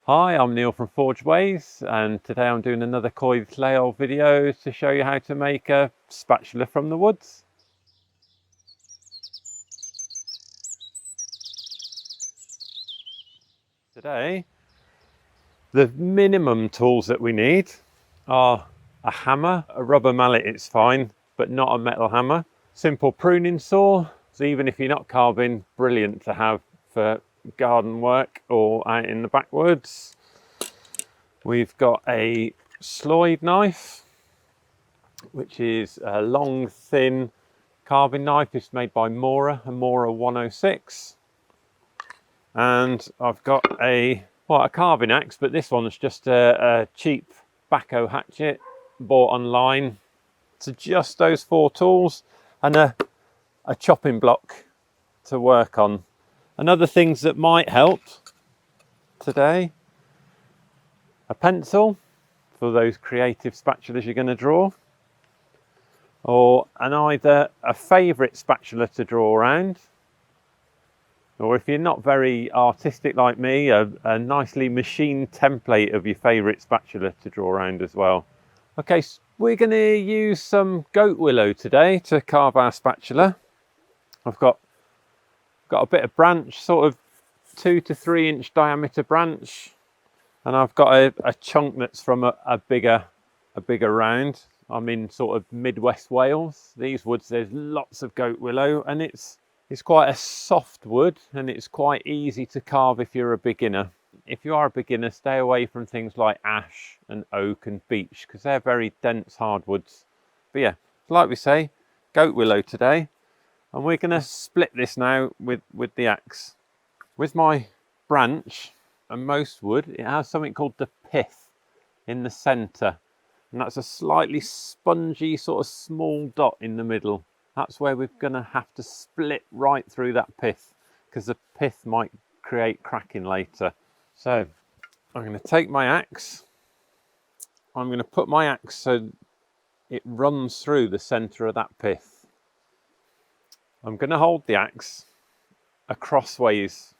Hi, I'm Neil from Forge Ways, and today I'm doing another Coed Lleol video to show you how to make a spatula from the woods. Today, the minimum tools that we need are a hammer, a rubber mallet it's fine, but not a metal hammer. Simple pruning saw, so even if you're not carving, brilliant to have for garden work or out in the backwoods. We've got a Sloyd knife, which is a long, thin carving knife. It's made by Mora, a Mora 106. And I've got a carving axe, but this one's just a cheap backhoe hatchet bought online. So just those four tools and a chopping block to work on. And other things that might help today: a pencil for those creative spatulas you're going to draw, or either a favourite spatula to draw around, or if you're not very artistic like me, a nicely machined template of your favourite spatula to draw around as well. Okay, so we're going to use some goat willow today to carve our spatula. I've got a bit of branch, sort of 2 to 3 inch diameter branch, and I've got a chunk that's from a bigger round. I'm in sort of Midwest Wales. These woods, there's lots of goat willow, and it's quite a soft wood, and it's quite easy to carve if you're a beginner. If you are a beginner, stay away from things like ash and oak and beech, because they're very dense hardwoods. But yeah, like we say, goat willow today, and we're going to split this now with the axe. With my branch and most wood, it has something called the pith in the centre, and that's a slightly spongy sort of small dot in the middle. That's where we're going to have to split right through that pith, because the pith might create cracking later. So I'm going to take my axe. I'm going to put my axe so it runs through the centre of that pith. I'm going to hold the axe crossways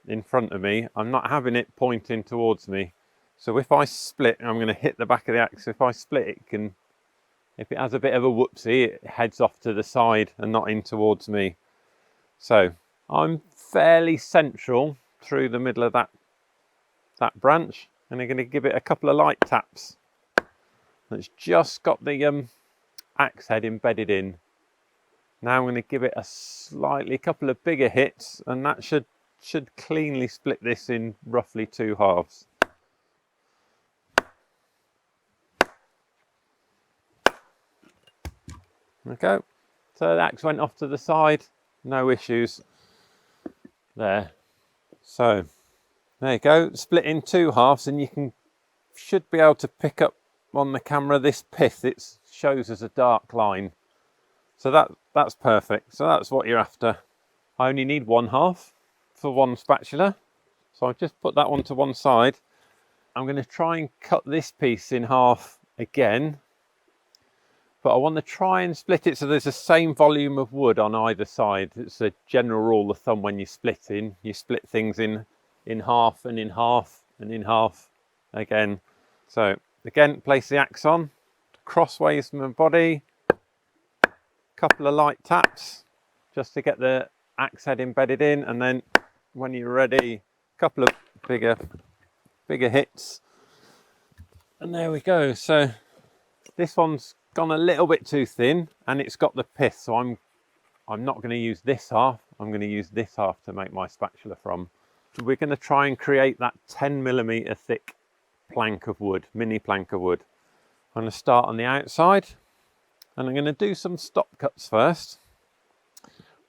in front of me. I'm not having it pointing towards me. So if I split, I'm going to hit the back of the axe. If I split, if it has a bit of a whoopsie, it heads off to the side and not in towards me. So I'm fairly central through the middle of that branch, and I'm going to give it a couple of light taps. It's just got the axe head embedded in. Now I'm going to give it a couple of bigger hits, and that should cleanly split this in roughly 2 halves. Okay, so the axe went off to the side, no issues there. So there you go, split in 2 halves, and you should be able to pick up on the camera this pith. It shows as a dark line, so that's perfect. So that's what you're after. I only need 1 half for one spatula, so I've just put that one to one side. I'm going to try and cut this piece in half again, but I want to try and split it so there's the same volume of wood on either side. It's a general rule of thumb when you're splitting. You split things in half and in half and in half again. So again, place the axe on, crossways from the body, couple of light taps just to get the axe head embedded in, and then when you're ready, a couple of bigger hits, and there we go. So this one's gone a little bit too thin, and it's got the pith, so I'm not going to use this half. I'm going to use this half to make my spatula from. We're going to try and create that 10mm thick plank of wood, mini plank of wood. I'm going to start on the outside, and I'm going to do some stop cuts first.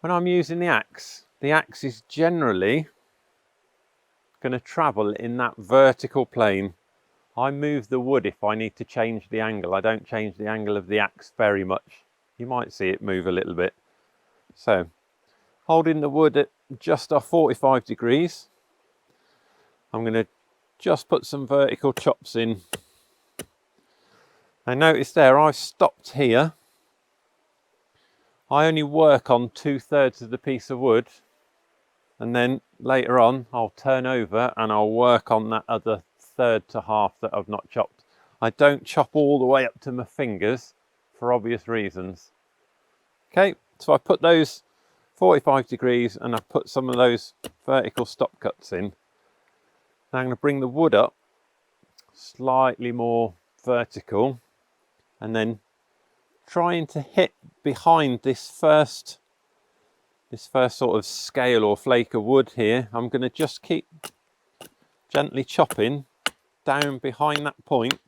When I'm using the axe is generally going to travel in that vertical plane. I move the wood if I need to change the angle. I don't change the angle of the axe very much. You might see it move a little bit. So holding the wood at just off 45 degrees, I'm going to just put some vertical chops in. Now notice there, I've stopped here. I only work on 2/3 of the piece of wood, and then later on I'll turn over and I'll work on that other third to half that I've not chopped. I don't chop all the way up to my fingers for obvious reasons. Okay, so I put those 45 degrees and I put some of those vertical stop cuts in. Now I'm going to bring the wood up slightly more vertical and then trying to hit behind this first sort of scale or flake of wood here. I'm going to just keep gently chopping down behind that point.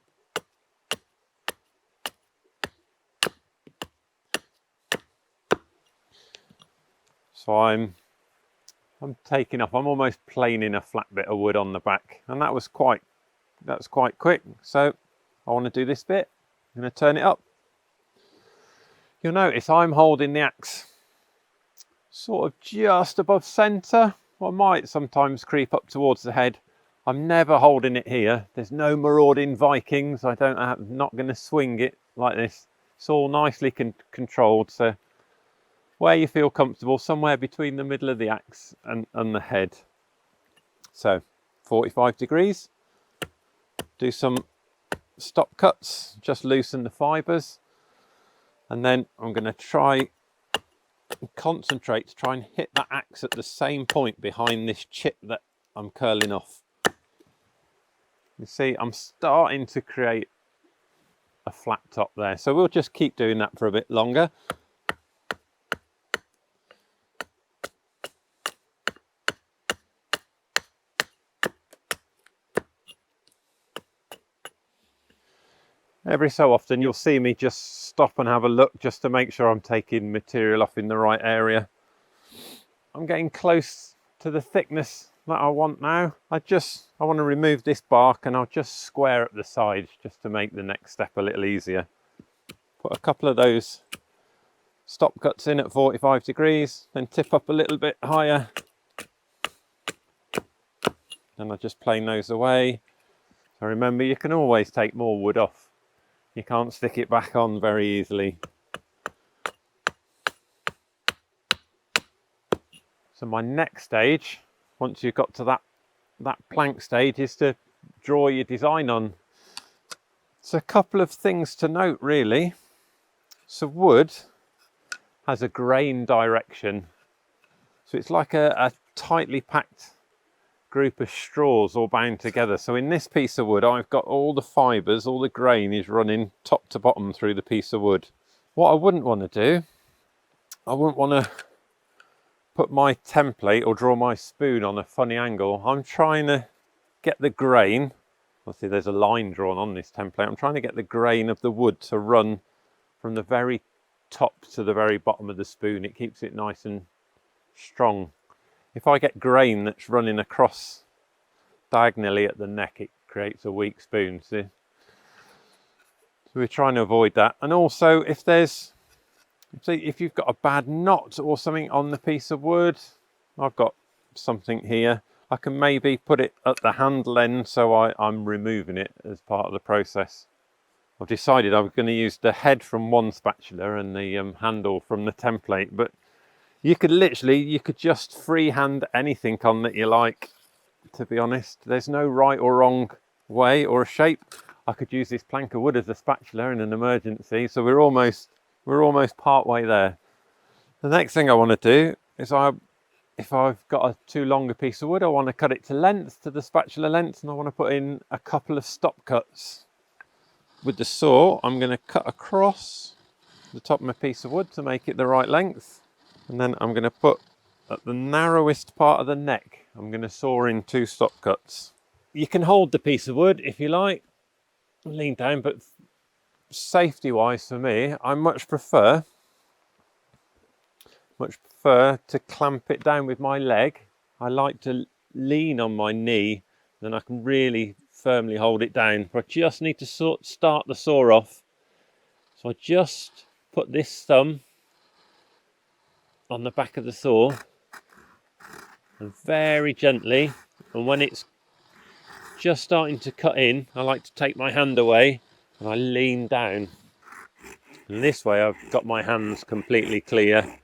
So I'm taking off, I'm almost planing a flat bit of wood on the back, and that's quite quick. So I want to do this bit. I'm going to turn it up. You'll notice I'm holding the axe sort of just above centre. I might sometimes creep up towards the head. I'm never holding it here. There's no marauding Vikings. I'm not going to swing it like this. It's all nicely controlled. So where you feel comfortable, somewhere between the middle of the axe and the head. So 45 degrees. Do some stop cuts, just loosen the fibres. And then I'm going to try and concentrate to try and hit that axe at the same point behind this chip that I'm curling off. You see, I'm starting to create a flat top there. So we'll just keep doing that for a bit longer. Every so often you'll see me just stop and have a look just to make sure I'm taking material off in the right area. I'm getting close to the thickness that I want now. I want to remove this bark and I'll just square up the sides just to make the next step a little easier. Put a couple of those stop cuts in at 45 degrees, then tip up a little bit higher. And I just plane those away. So remember, you can always take more wood off. You can't stick it back on very easily. So my next stage, once you've got to that plank stage, is to draw your design on. So a couple of things to note really. So wood has a grain direction. So it's like a tightly packed group of straws all bound together. So in this piece of wood, I've got all the fibres, all the grain is running top to bottom through the piece of wood. What I wouldn't want to do, I wouldn't want to put my template or draw my spoon on a funny angle. I'm trying to get the grain, obviously there's a line drawn on this template, I'm trying to get the grain of the wood to run from the very top to the very bottom of the spoon. It keeps it nice and strong. If I get grain that's running across diagonally at the neck, it creates a weak spoon. So we're trying to avoid that. And also, if you've got a bad knot or something on the piece of wood, I've got something here. I can maybe put it at the handle end so I'm removing it as part of the process. I've decided I'm going to use the head from one spatula and the handle from the template, but you could just freehand anything on that you like, to be honest. There's no right or wrong way or shape. I could use this plank of wood as a spatula in an emergency, so we're almost part way there. The next thing I want to do is if I've got a too long a piece of wood, I want to cut it to length, to the spatula length, and I want to put in a couple of stop cuts. With the saw, I'm going to cut across the top of my piece of wood to make it the right length. And then I'm going to put at the narrowest part of the neck, I'm going to saw in 2 stop cuts. You can hold the piece of wood if you like, lean down, but safety wise for me, I much prefer to clamp it down with my leg. I like to lean on my knee, then I can really firmly hold it down. But I just need to start the saw off. So I just put this thumb on the back of the saw and very gently, and when it's just starting to cut in, I like to take my hand away and I lean down, and this way I've got my hands completely clear.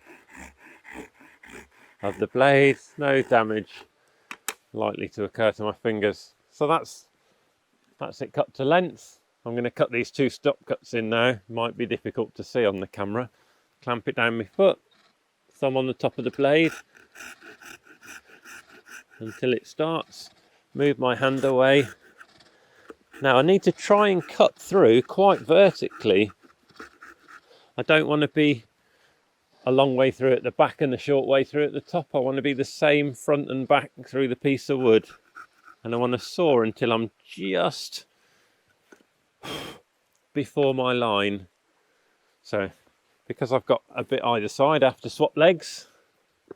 of the blade, no damage likely to occur to my fingers. So that's it cut to length. I'm going to cut these 2 stop cuts in now. Might be difficult to see on the camera. Clamp it down my foot, thumb on the top of the blade until it starts. Move my hand away. Now I need to try and cut through quite vertically. I don't want to be a long way through at the back and a short way through at the top. I want to be the same front and back through the piece of wood. And I want to saw until I'm just before my line. So because I've got a bit either side, I have to swap legs.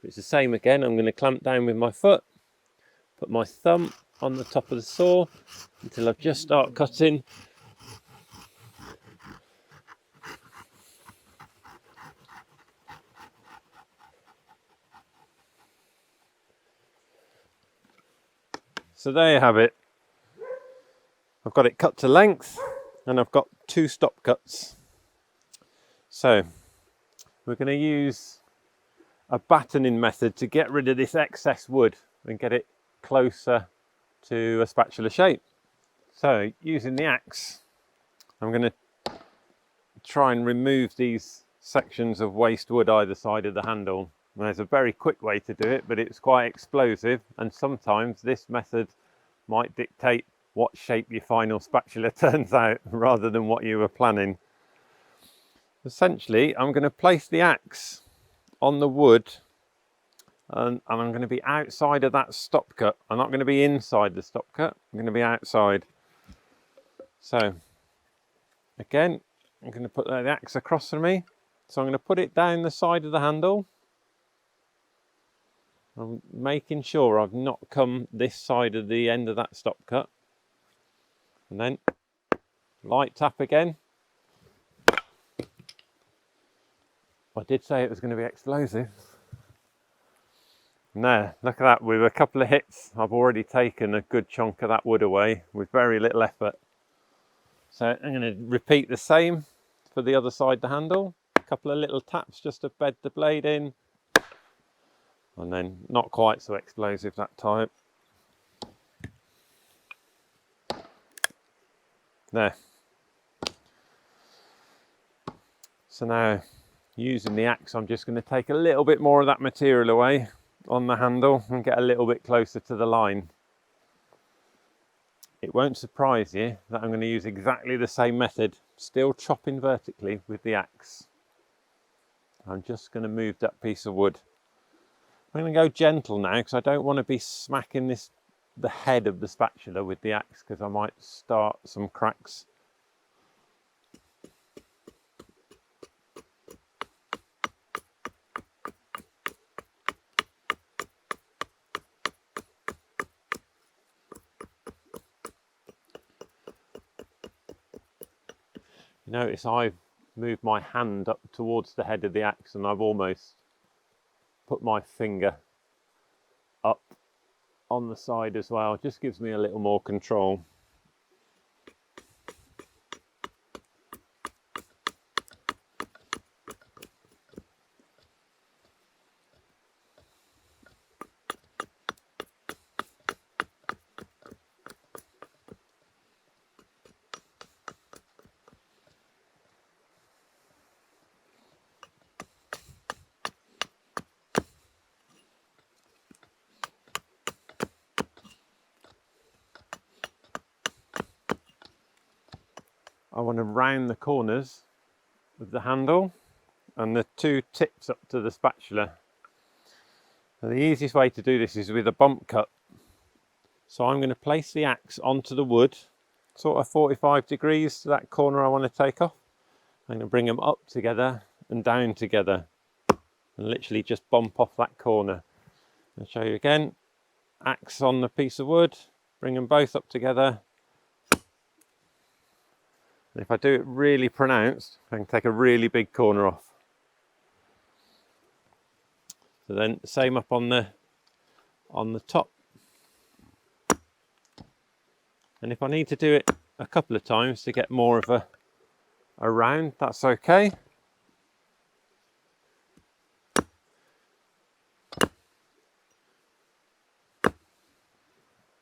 It's the same again. I'm going to clamp down with my foot, put my thumb on the top of the saw until I just start cutting. So there you have it. I've got it cut to length and I've got 2 stop cuts. So we're going to use a battening method to get rid of this excess wood and get it closer to a spatula shape. So using the axe, I'm going to try and remove these sections of waste wood either side of the handle. And there's a very quick way to do it, but it's quite explosive, and sometimes this method might dictate what shape your final spatula turns out rather than what you were planning. Essentially, I'm going to place the axe on the wood and I'm going to be outside of that stop cut. I'm not going to be inside the stop cut, I'm going to be outside. So again, I'm going to put the axe across from me. So I'm going to put it down the side of the handle. I'm making sure I've not come this side of the end of that stop cut. And then light tap again. I did say it was going to be explosive. Now, look at that, with a couple of hits, I've already taken a good chunk of that wood away with very little effort. So I'm going to repeat the same for the other side of the handle. A couple of little taps just to bed the blade in. And then not quite so explosive that time. There. So now, using the axe, I'm just going to take a little bit more of that material away on the handle and get a little bit closer to the line. It won't surprise you that I'm going to use exactly the same method, still chopping vertically with the axe. I'm just going to move that piece of wood. I'm going to go gentle now because I don't want to be smacking the head of the spatula with the axe because I might start some cracks. Notice I've moved my hand up towards the head of the axe and I've almost put my finger up on the side as well. It just gives me a little more control. I want to round the corners of the handle and the 2 tips up to the spatula. Now, the easiest way to do this is with a bump cut. So I'm going to place the axe onto the wood, sort of 45 degrees to that corner I want to take off. I'm going to bring them up together and down together and literally just bump off that corner. I'll show you again. Axe on the piece of wood, bring them both up together. And if I do it really pronounced, I can take a really big corner off. So then same up on the top. And if I need to do it a couple of times to get more of a round, that's okay.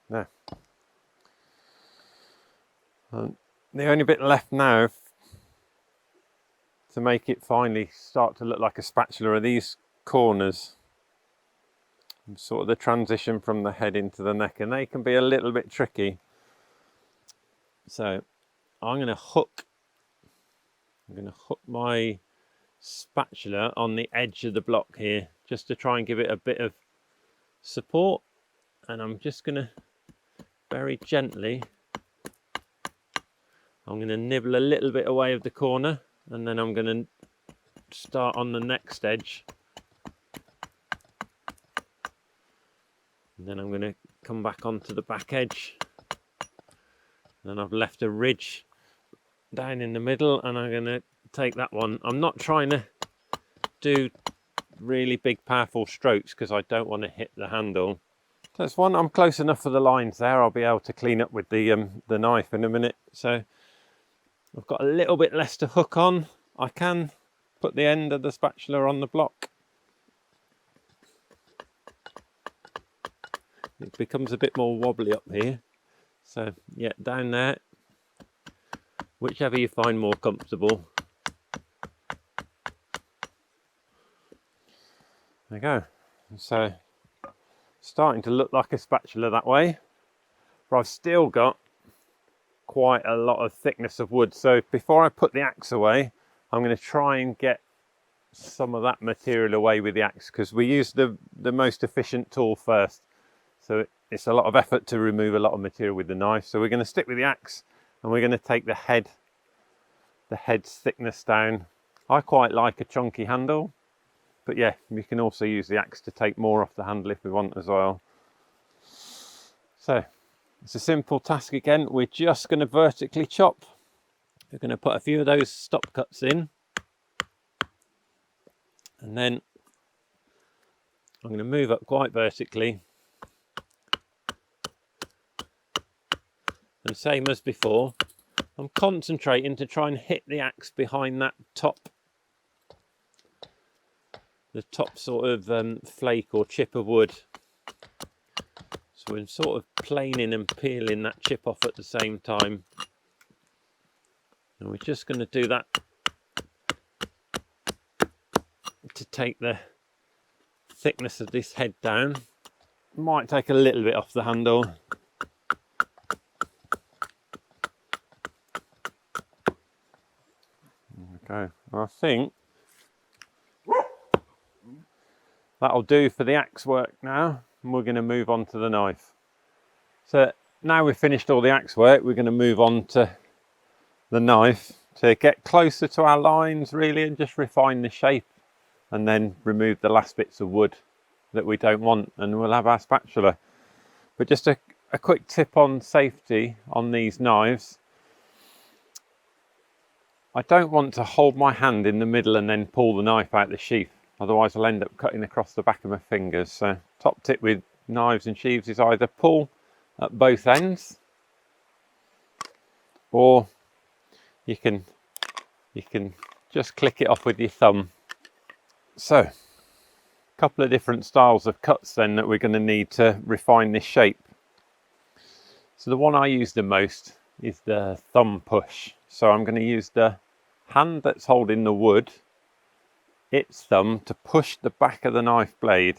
There. And the only bit left now to make it finally start to look like a spatula are these corners. Sort of the transition from the head into the neck, and they can be a little bit tricky. So I'm going to hook my spatula on the edge of the block here, just to try and give it a bit of support. And I'm just going to very gently, I'm going to nibble a little bit away of the corner, and then I'm going to start on the next edge. And then I'm going to come back onto the back edge. Then I've left a ridge down in the middle, and I'm going to take that one. I'm not trying to do really big powerful strokes because I don't want to hit the handle. So that's one. I'm close enough for the lines there. I'll be able to clean up with the knife in a minute. So I've got a little bit less to hook on. I can put the end of the spatula on the block. It becomes a bit more wobbly up here. So yeah, down there, whichever you find more comfortable. There you go. So starting to look like a spatula that way, but I've still got quite a lot of thickness of wood. So before I put the axe away, I'm going to try and get some of that material away with the axe, because we use the most efficient tool first. So it's a lot of effort to remove a lot of material with the knife. So we're going to stick with the axe, and we're going to take the head's thickness down. I quite like a chunky handle, but yeah, we can also use the axe to take more off the handle if we want as well. So it's a simple task again. We're just going to vertically chop. We're going to put a few of those stop cuts in, and then I'm going to move up quite vertically. And same as before, I'm concentrating to try and hit the axe behind that top sort of flake or chip of wood. So we're sort of planing and peeling that chip off at the same time. And we're just going to do that to take the thickness of this head down. Might take a little bit off the handle. Okay, I think that'll do for the axe work now, and we're going to move on to the knife. So now we've finished all the axe work, we're going to move on to the knife to get closer to our lines really, and just refine the shape, and then remove the last bits of wood that we don't want, and we'll have our spatula. But just a quick tip on safety on these knives. I don't want to hold my hand in the middle and then pull the knife out the sheath, otherwise I'll end up cutting across the back of my fingers. So top tip with knives and sheaths is either pull at both ends, or you can just click it off with your thumb. So a couple of different styles of cuts then that we're going to need to refine this shape. So the one I use the most is the thumb push. So I'm going to use the hand that's holding the wood, its thumb, to push the back of the knife blade.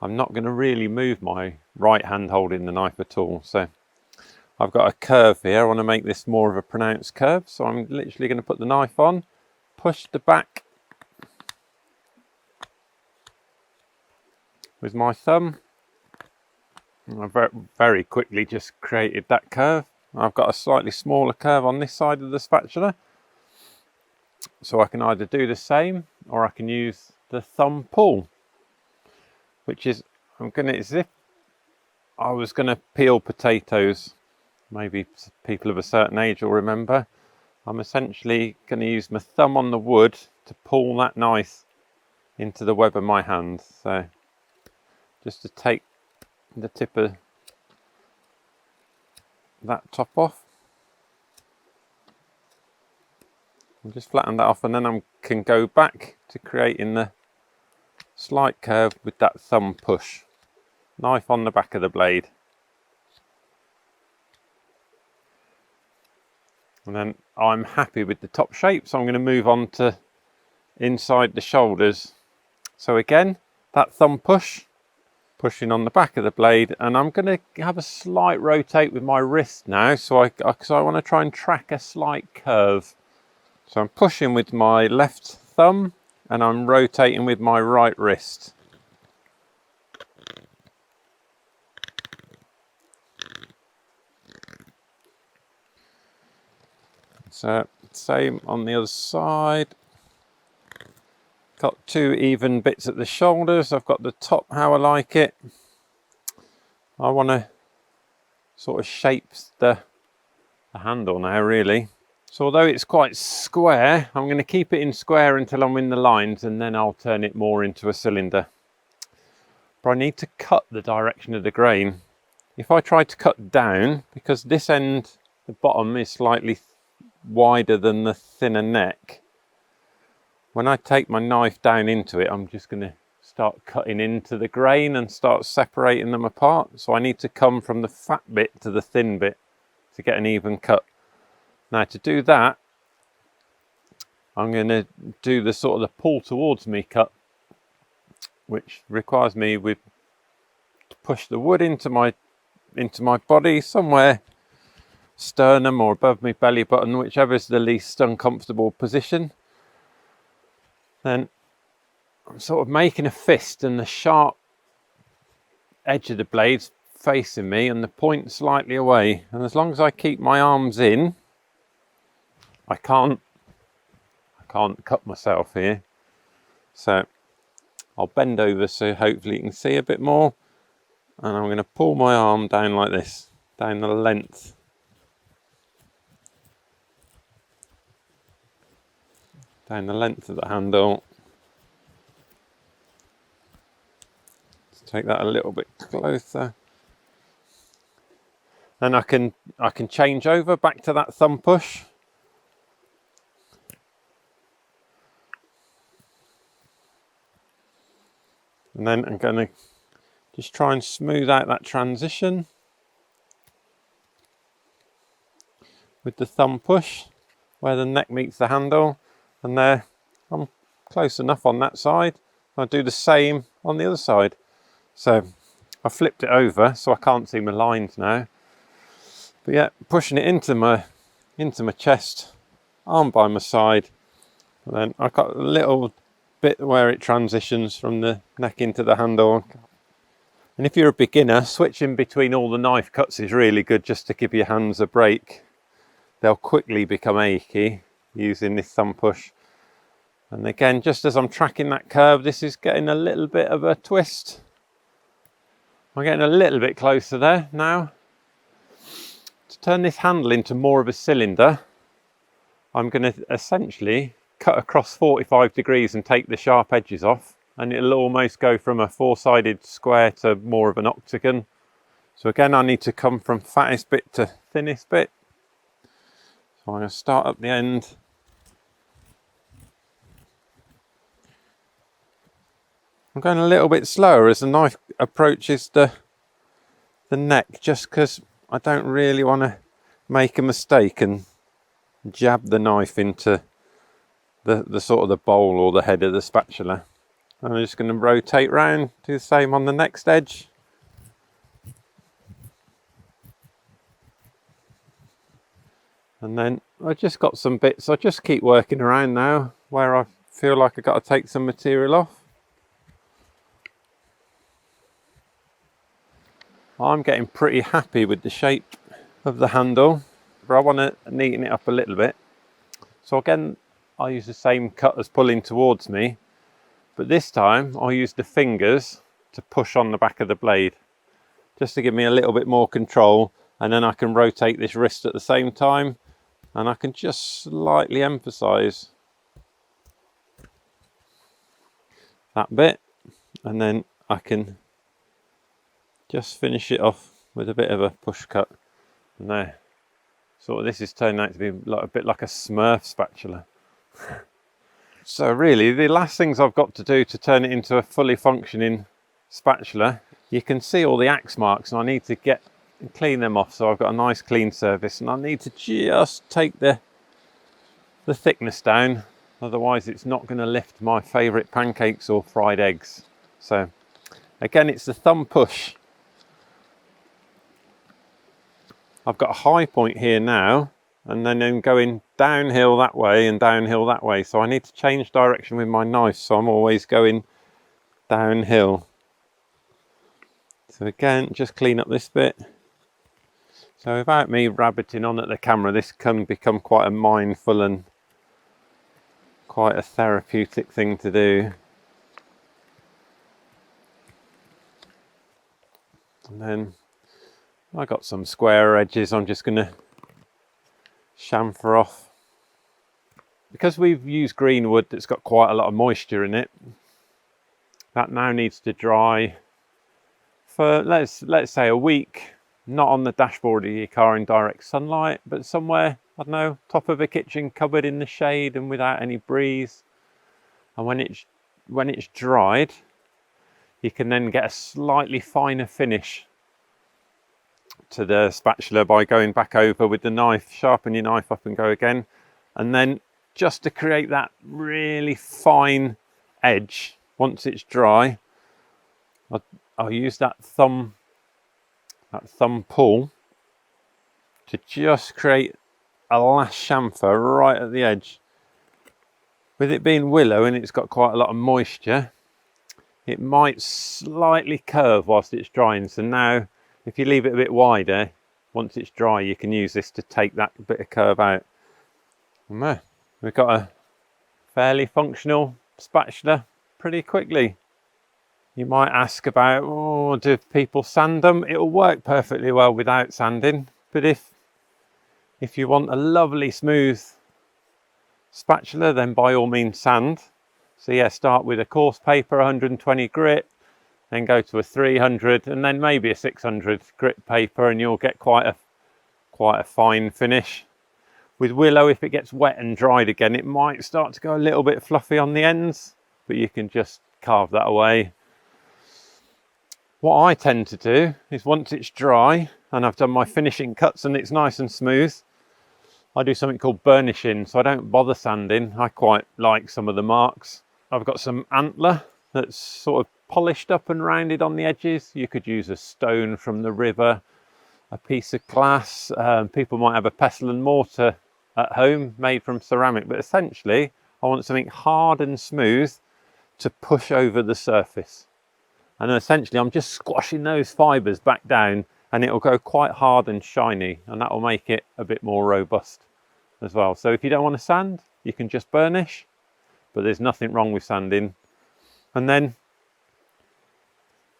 I'm not going to really move my right hand holding the knife at all. So I've got a curve here. I want to make this more of a pronounced curve. So I'm literally going to put the knife on, push the back with my thumb. And I very quickly just created that curve. I've got a slightly smaller curve on this side of the spatula, so I can either do the same or I can use the thumb pull, which is, as if I was going to peel potatoes. Maybe people of a certain age will remember. I'm essentially going to use my thumb on the wood to pull that knife into the web of my hand. So just to take the tip of that top off, and just flatten that off, and then I can go back to creating the slight curve with that thumb push. Knife on the back of the blade. And then I'm happy with the top shape, so I'm going to move on to inside the shoulders. So again, that thumb push, pushing on the back of the blade, and I'm going to have a slight rotate with my wrist now, so because I want to try and track a slight curve. So I'm pushing with my left thumb and I'm rotating with my right wrist. So same on the other side. Got two even bits at the shoulders. I've got the top how I like it. I want to sort of shape the handle now really. So although it's quite square, I'm going to keep it in square until I'm in the lines, and then I'll turn it more into a cylinder. But I need to cut the direction of the grain. If I try to cut down, because this end, the bottom is slightly wider than the thinner neck, when I take my knife down into it, I'm just going to start cutting into the grain and start separating them apart. So I need to come from the fat bit to the thin bit to get an even cut. Now to do that, I'm going to do the sort of the pull towards me cut, which requires me to push the wood into my body somewhere, sternum or above my belly button, whichever is the least uncomfortable position. Then I'm sort of making a fist, and the sharp edge of the blade's facing me and the point slightly away. And as long as I keep my arms in, I can't cut myself here. So I'll bend over so hopefully you can see a bit more. And I'm going to pull my arm down like this, down the length. Down the length of the handle. Let's take that a little bit closer. Then I can change over back to that thumb push. And then I'm going to just try and smooth out that transition with the thumb push where the neck meets the handle. And there, I'm close enough on that side. I'll do the same on the other side. So I flipped it over so I can't see my lines now. But yeah, pushing it into my chest, arm by my side. And then I've got a little bit where it transitions from the neck into the handle. And if you're a beginner, switching between all the knife cuts is really good, just to give your hands a break. They'll quickly become achy using this thumb push. And again, just as I'm tracking that curve, this is getting a little bit of a twist. I'm getting a little bit closer there now. To turn this handle into more of a cylinder, I'm going to essentially cut across 45 degrees and take the sharp edges off, and it'll almost go from a four-sided square to more of an octagon. So again, I need to come from fattest bit to thinnest bit. So I'm going to start up the end. I'm going a little bit slower as the knife approaches the neck, just because I don't really want to make a mistake and jab the knife into the sort of the bowl or the head of the spatula. I'm just going to rotate round, do the same on the next edge. And then I just got some bits, I just keep working around now where I feel like I've got to take some material off. I'm getting pretty happy with the shape of the handle, but I want to neaten it up a little bit. So again, I use the same cut as pulling towards me, but this time I'll use the fingers to push on the back of the blade, just to give me a little bit more control, and then I can rotate this wrist at the same time, and I can just slightly emphasize that bit, and then I can just finish it off with a bit of a push cut. And there, sort of, this is turning out to be like a bit like a Smurf spatula. So really, the last things I've got to do to turn it into a fully functioning spatula, you can see all the axe marks, and I need to get and clean them off so I've got a nice clean surface, and I need to just take the thickness down, otherwise it's not going to lift my favourite pancakes or fried eggs. So again, it's the thumb push. I've got a high point here now, and then I'm going downhill that way and downhill that way, so I need to change direction with my knife, so I'm always going downhill. So again, just clean up this bit. So without me rabbiting on at the camera, this can become quite a mindful and quite a therapeutic thing to do. And then I got some square edges I'm just going to chamfer off. Because we've used green wood that's got quite a lot of moisture in it, that now needs to dry for let's say a week, not on the dashboard of your car in direct sunlight, but somewhere, I don't know, top of a kitchen cupboard in the shade and without any breeze. And when it's dried, you can then get a slightly finer finish to the spatula by going back over with the knife, sharpen your knife up and go again. And then just to create that really fine edge, once it's dry, I'll use that thumb pull to just create a last chamfer right at the edge. With it being willow and it's got quite a lot of moisture, it might slightly curve whilst it's drying. So now if you leave it a bit wider, once it's dry, you can use this to take that bit of curve out. And there, we've got a fairly functional spatula pretty quickly. You might ask about, oh, do people sand them? It'll work perfectly well without sanding, but if you want a lovely smooth spatula, then by all means sand. So yeah, start with a coarse paper, 120 grit, then go to a 300, and then maybe a 600 grit paper, and you'll get quite a fine finish. With willow, if it gets wet and dried again, it might start to go a little bit fluffy on the ends, but you can just carve that away. What I tend to do is once it's dry and I've done my finishing cuts and it's nice and smooth, I do something called burnishing, so I don't bother sanding. I quite like some of the marks. I've got some antler that's sort of polished up and rounded on the edges. You could use a stone from the river, a piece of glass. People might have a pestle and mortar at home made from ceramic, but essentially I want something hard and smooth to push over the surface. And essentially I'm just squashing those fibres back down, and it'll go quite hard and shiny, and that will make it a bit more robust as well. So if you don't want to sand, you can just burnish, but there's nothing wrong with sanding. And then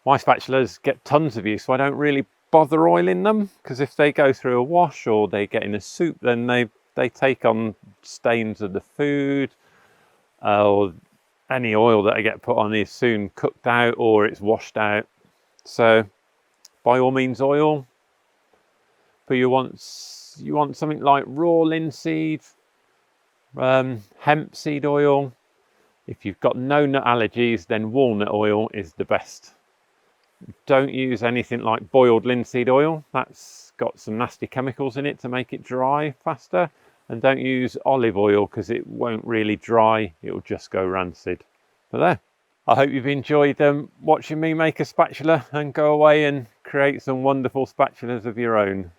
my spatulas get tons of use, so I don't really bother oiling them, because if they go through a wash or they get in a soup, then they take on stains of the food, or any oil that I get put on is soon cooked out or it's washed out. So by all means oil, but you want something like raw linseed, hemp seed oil. If you've got no nut allergies, then walnut oil is the best. Don't use anything like boiled linseed oil. That's got some nasty chemicals in it to make it dry faster. And don't use olive oil because it won't really dry, it'll just go rancid. But there, I hope you've enjoyed watching me make a spatula and go away and create some wonderful spatulas of your own.